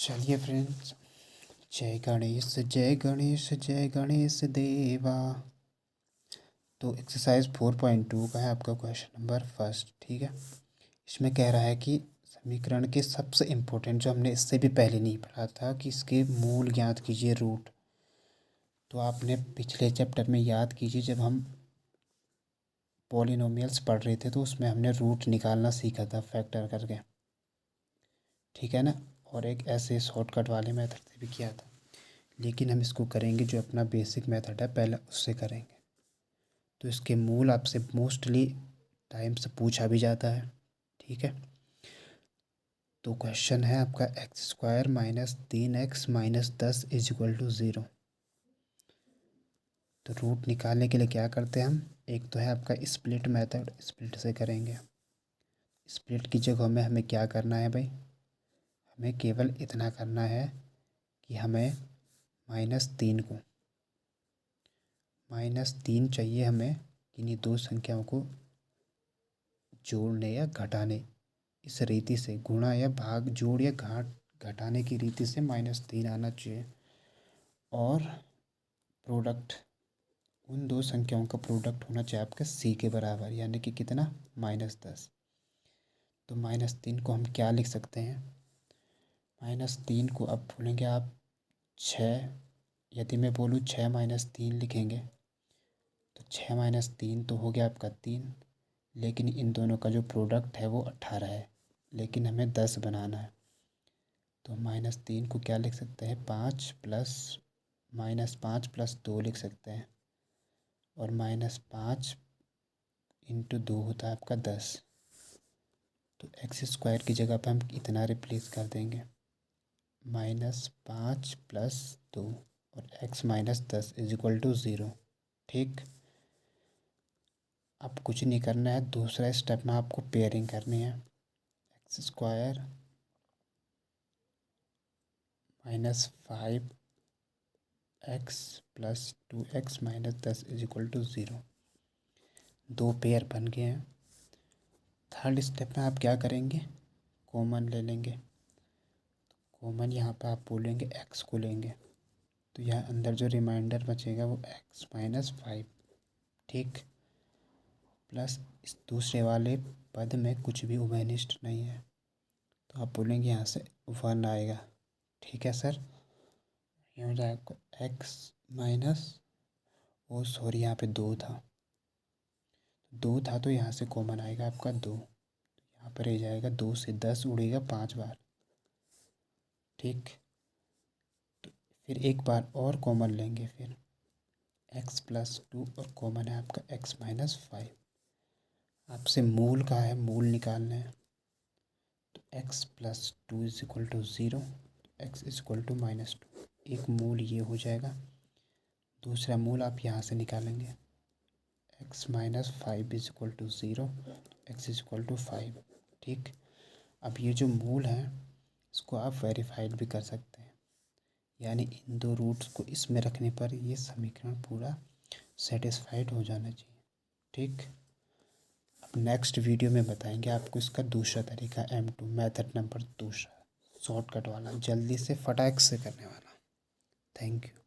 चलिए फ्रेंड्स, जय गणेश जय गणेश जय गणेश देवा। तो एक्सरसाइज 4.2 का है आपका क्वेश्चन नंबर फर्स्ट। ठीक है, इसमें कह रहा है कि समीकरण के सबसे इम्पोर्टेंट जो हमने इससे भी पहले नहीं पढ़ा था कि इसके मूल ज्ञात कीजिए, रूट। तो आपने पिछले चैप्टर में याद कीजिए, जब हम पॉलिनोमियल्स पढ़ रहे थे तो उसमें हमने रूट निकालना सीखा था फैक्टर करके, ठीक है ना। और एक ऐसे शॉर्टकट वाले मेथड से भी किया था, लेकिन हम इसको करेंगे जो अपना बेसिक मेथड है पहले उससे करेंगे। तो इसके मूल आपसे मोस्टली टाइम से पूछा भी जाता है, ठीक है। तो क्वेश्चन है आपका x² minus 3x minus 10 is equal to 0। तो रूट निकालने के लिए क्या करते हैं हम, एक तो है आपका स्प्लिट मेथड, स्प्लिट से करेंगे। स्प्लिट की जगह में हमें क्या करना है भाई, हमें केवल इतना करना है कि हमें -3 चाहिए हमें इन्हीं दो संख्याओं को जोड़ने या घटाने, इस रीति से गुणा या भाग, जोड़ या घटाने की रीति से -3 आना चाहिए। और प्रोडक्ट, उन दो संख्याओं का प्रोडक्ट होना चाहिए आपका c के बराबर, यानी कि कितना, -10। तो -3 को हम क्या लिख सकते हैं, -3 को अब बोलेंगे आप 6। यदि मैं बोलूँ 6 - 3 लिखेंगे तो 6 - 3 तो हो गया आपका 3, लेकिन इन दोनों का जो प्रोडक्ट है वो 18 है, लेकिन हमें 10 बनाना है। तो -3 को क्या लिख सकते हैं, 5 प्लस -5 + 2 लिख सकते हैं, और -5 × 2 होता है आपका 10। तो x² की जगह पे हम इतना रिप्लेस कर देंगे, -5 + 2 और x - 10 इज इक्वल टू 0। ठीक, अब कुछ नहीं करना है, दूसरा स्टेप में आपको पेयरिंग करनी है। x² - 5x + 2x - 10 is equal to 0। दो पेयर बन गए हैं। थर्ड स्टेप में आप क्या करेंगे, कॉमन ले लेंगे। कॉमन यहाँ पर आप बोलेंगे x को लेंगे, तो यहाँ अंदर जो रिमाइंडर बचेगा वो x - 5, ठीक, प्लस इस दूसरे वाले पद में कुछ भी उभयनिष्ठ नहीं है, तो आप बोलेंगे यहाँ से 1 आएगा। ठीक है सर, ये हो जाएगा x माइनस, ओ सॉरी यहाँ पे 2 था तो यहाँ से कॉमन आएगा आपका 2, यहाँ पर रह जाएगा 2 से 10 उड़ेगा 5 बार। ठीक, तो फिर एक बार और कॉमन लेंगे, फिर x + 2 और कॉमन है आपका x - 5। आपसे मूल का है, मूल निकालना है। तो x + 2 is equal to 0, x is equal to -2। एक मूल ये हो जाएगा, दूसरा मूल आप यहाँ से निकालेंगे, x - 5 is equal to 0, x is equal to 5। ठीक, अब ये जो मूल है इसको आप वेरीफाइड भी कर सकते हैं, यानी इन दो रूट्स को इसमें रखने पर ये समीकरण पूरा सेटिस्फाइड हो जाना चाहिए। ठीक, अब नेक्स्ट वीडियो में बताएंगे आपको इसका दूसरा तरीका, M2 मेथड नंबर दूसरा, शॉर्टकट वाला, जल्दी से फटाक से करने वाला। Thank you.